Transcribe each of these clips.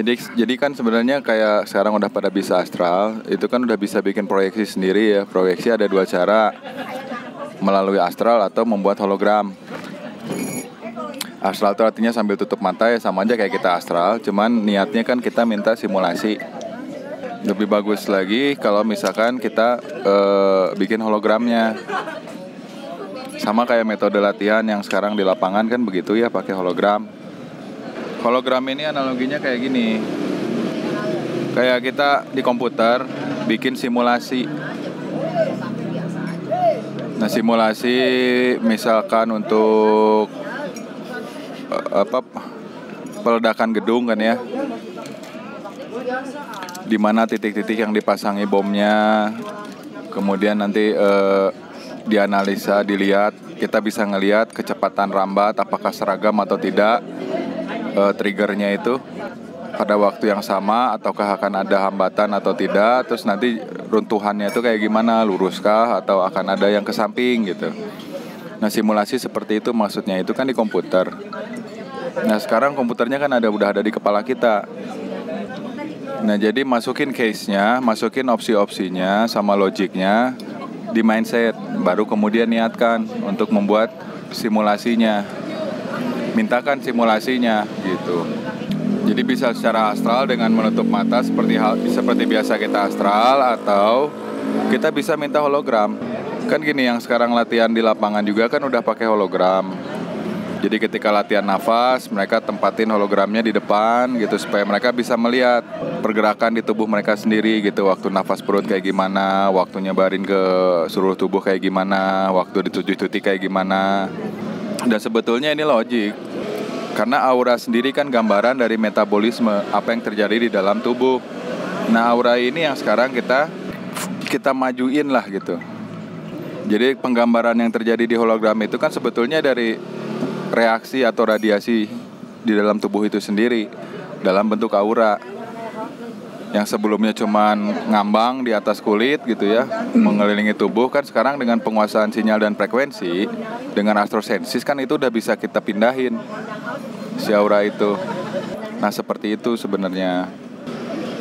Jadi kan sebenarnya kayak sekarang udah pada bisa astral, itu kan udah bisa bikin proyeksi sendiri ya. Proyeksi ada dua cara, melalui astral atau membuat hologram. Astral itu artinya sambil tutup mata ya, sama aja kayak kita astral, cuman niatnya kan kita minta simulasi. Lebih bagus lagi kalau misalkan kita bikin hologramnya. Sama kayak metode latihan yang sekarang di lapangan kan begitu ya, pakai hologram. Hologram ini analoginya kayak gini. Kayak kita di komputer bikin simulasi. Nah, simulasi misalkan untuk peledakan gedung kan ya. Di mana titik-titik yang dipasangi bomnya. Kemudian nanti dianalisa, dilihat, kita bisa ngelihat kecepatan rambat apakah seragam atau tidak. Triggernya itu pada waktu yang sama ataukah akan ada hambatan atau tidak, terus nanti runtuhannya itu kayak gimana, luruskah atau akan ada yang ke samping gitu. Nah, simulasi seperti itu maksudnya itu kan di komputer. Nah, sekarang komputernya kan udah ada di kepala kita. Nah, jadi masukin case-nya, masukin opsi-opsinya sama logiknya di mindset, baru kemudian niatkan untuk membuat simulasinya. Mintakan simulasinya gitu. Jadi bisa secara astral dengan menutup mata seperti biasa kita astral, atau kita bisa minta hologram. Kan gini, yang sekarang latihan di lapangan juga kan udah pakai hologram. Jadi ketika latihan nafas, mereka tempatin hologramnya di depan gitu supaya mereka bisa melihat pergerakan di tubuh mereka sendiri gitu. Waktu nafas perut kayak gimana, waktu nyebarin ke seluruh tubuh kayak gimana, waktu dituju-tuti kayak gimana. Dan sebetulnya ini logik, karena aura sendiri kan gambaran dari metabolisme, apa yang terjadi di dalam tubuh. Nah, aura ini yang sekarang kita majuin lah gitu. Jadi penggambaran yang terjadi di hologram itu kan sebetulnya dari reaksi atau radiasi di dalam tubuh itu sendiri dalam bentuk aura. Yang sebelumnya cuman ngambang di atas kulit gitu ya, mengelilingi tubuh, kan sekarang dengan penguasaan sinyal dan frekuensi, dengan astrosensis kan itu udah bisa kita pindahin si aura itu. Nah, seperti itu sebenarnya.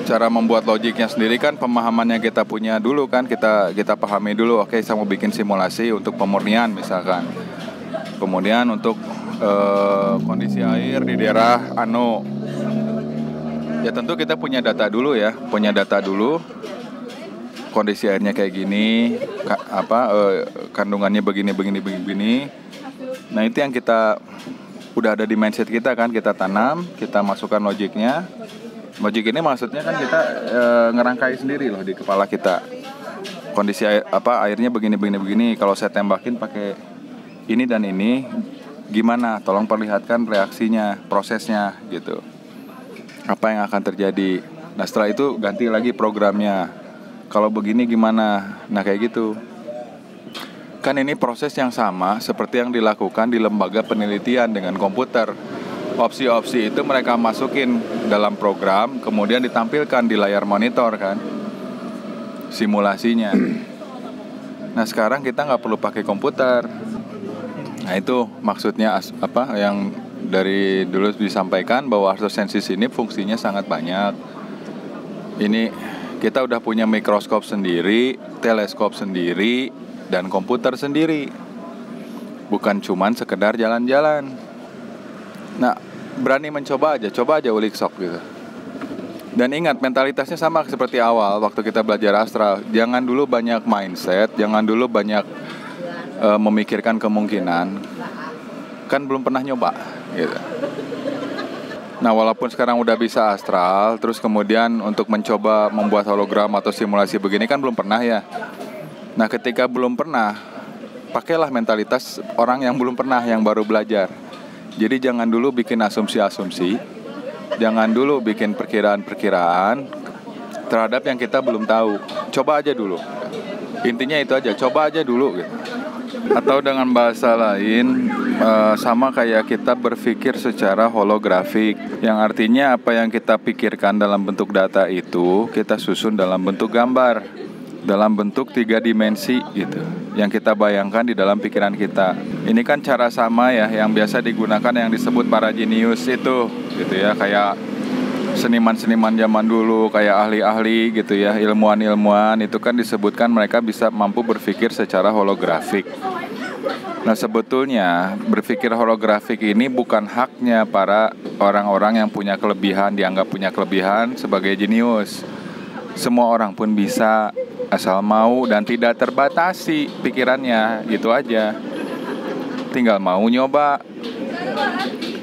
Cara membuat logiknya sendiri kan pemahamannya kita punya dulu kan, kita pahami dulu. Oke, saya mau bikin simulasi untuk pemurnian misalkan. Kemudian untuk kondisi air di daerah ya tentu kita punya data dulu ya, kondisi airnya kayak gini, kandungannya begini. Nah, itu yang kita udah ada di mindset kita kan, kita tanam, kita masukkan logiknya. Logik ini maksudnya kan kita ngerangkai sendiri loh di kepala kita. Kondisi airnya begini. Kalau saya tembakin pakai ini dan ini, gimana? Tolong perlihatkan reaksinya, prosesnya gitu. Apa yang akan terjadi? Nah, setelah itu ganti lagi programnya. Kalau begini gimana? Nah, kayak gitu. Kan ini proses yang sama seperti yang dilakukan di lembaga penelitian dengan komputer. Opsi-opsi itu mereka masukin dalam program, kemudian ditampilkan di layar monitor kan, simulasinya. Nah, sekarang kita nggak perlu pakai komputer. Nah, itu maksudnya yang dari dulu disampaikan bahwa astrosensis ini fungsinya sangat banyak. Ini kita udah punya mikroskop sendiri, teleskop sendiri, dan komputer sendiri. Bukan cuman sekedar jalan-jalan. Nah, berani mencoba aja, coba aja ulik sok gitu. Dan ingat, mentalitasnya sama seperti awal waktu kita belajar astral. Jangan dulu banyak mindset, jangan dulu banyak memikirkan kemungkinan. Kan belum pernah nyoba gitu. Nah, walaupun sekarang udah bisa astral, terus kemudian untuk mencoba membuat hologram atau simulasi begini kan belum pernah ya. Nah, ketika belum pernah, pakailah mentalitas orang yang belum pernah, yang baru belajar. Jadi jangan dulu bikin asumsi-asumsi, jangan dulu bikin perkiraan-perkiraan terhadap yang kita belum tahu. Coba aja dulu. Intinya itu aja, coba aja dulu gitu. Atau dengan bahasa lain, sama kayak kita berpikir secara holografik, yang artinya apa yang kita pikirkan dalam bentuk data itu kita susun dalam bentuk gambar, dalam bentuk 3 dimensi gitu, yang kita bayangkan di dalam pikiran kita. Ini kan cara sama ya yang biasa digunakan yang disebut para jenius itu gitu ya, kayak seniman-seniman zaman dulu kayak ahli-ahli gitu ya, ilmuwan-ilmuwan itu kan disebutkan mereka bisa mampu berpikir secara holografik. Nah sebetulnya berpikir holografik ini bukan haknya para orang-orang yang punya kelebihan, dianggap punya kelebihan sebagai jenius. Semua orang pun bisa, asal mau dan tidak terbatasi pikirannya, gitu aja. Tinggal mau nyoba.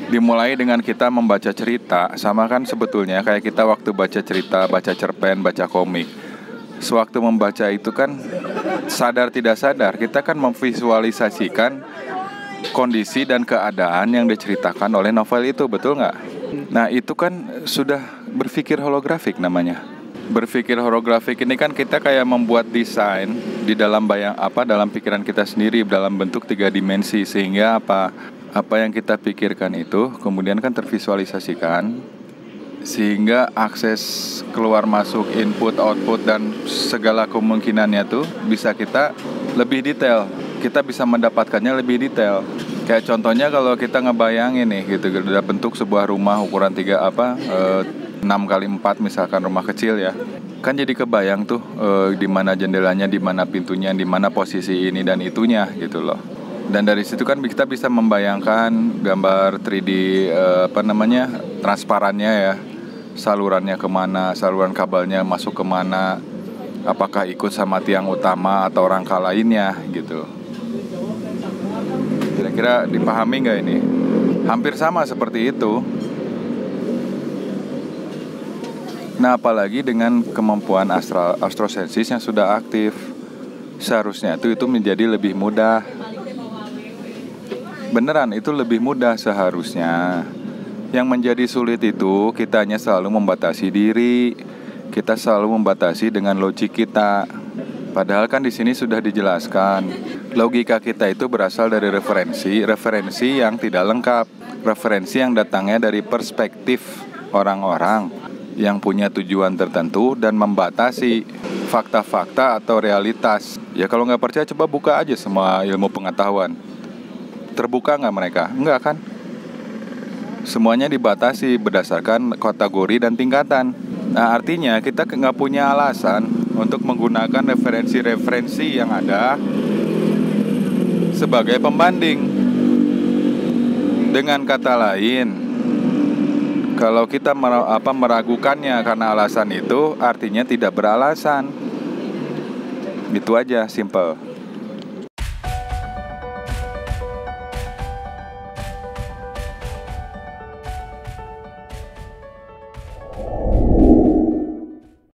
Dimulai dengan kita membaca cerita, sama kan sebetulnya kayak kita waktu baca cerita, baca cerpen, baca komik. Sewaktu membaca itu kan sadar tidak sadar kita kan memvisualisasikan kondisi dan keadaan yang diceritakan oleh novel itu, betul nggak? Nah itu kan sudah berpikir holografik namanya. Berpikir holografik ini kan kita kayak membuat desain di dalam dalam pikiran kita sendiri dalam bentuk 3 dimensi, sehingga apa yang kita pikirkan itu kemudian kan tervisualisasikan, sehingga akses keluar masuk, input, output dan segala kemungkinannya tuh bisa kita lebih detail. Kita bisa mendapatkannya lebih detail. Kayak contohnya kalau kita ngebayangin nih gitu, ada bentuk sebuah rumah ukuran 6 kali 4 misalkan, rumah kecil ya. Kan jadi kebayang tuh di mana jendelanya, di mana pintunya, di mana posisi ini dan itunya gitu loh. Dan dari situ kan kita bisa membayangkan gambar 3D transparannya ya, salurannya kemana, saluran kabelnya masuk kemana, apakah ikut sama tiang utama atau rangka lainnya gitu. Kira-kira dipahami nggak ini? Hampir sama seperti itu. Nah apalagi dengan kemampuan astrosensis yang sudah aktif, seharusnya itu menjadi lebih mudah. Beneran itu lebih mudah seharusnya. Yang menjadi sulit itu kitanya selalu membatasi diri, kita selalu membatasi dengan logik kita. Padahal kan di sini sudah dijelaskan, logika kita itu berasal dari referensi yang tidak lengkap, referensi yang datangnya dari perspektif orang-orang yang punya tujuan tertentu dan membatasi fakta-fakta atau realitas. Ya kalau nggak percaya coba buka aja semua ilmu pengetahuan. Terbuka nggak mereka? Enggak kan? Semuanya dibatasi berdasarkan kategori dan tingkatan. Nah artinya kita nggak punya alasan untuk menggunakan referensi-referensi yang ada sebagai pembanding. Dengan kata lain, kalau kita meragukannya karena alasan itu, artinya tidak beralasan. Itu aja, simple.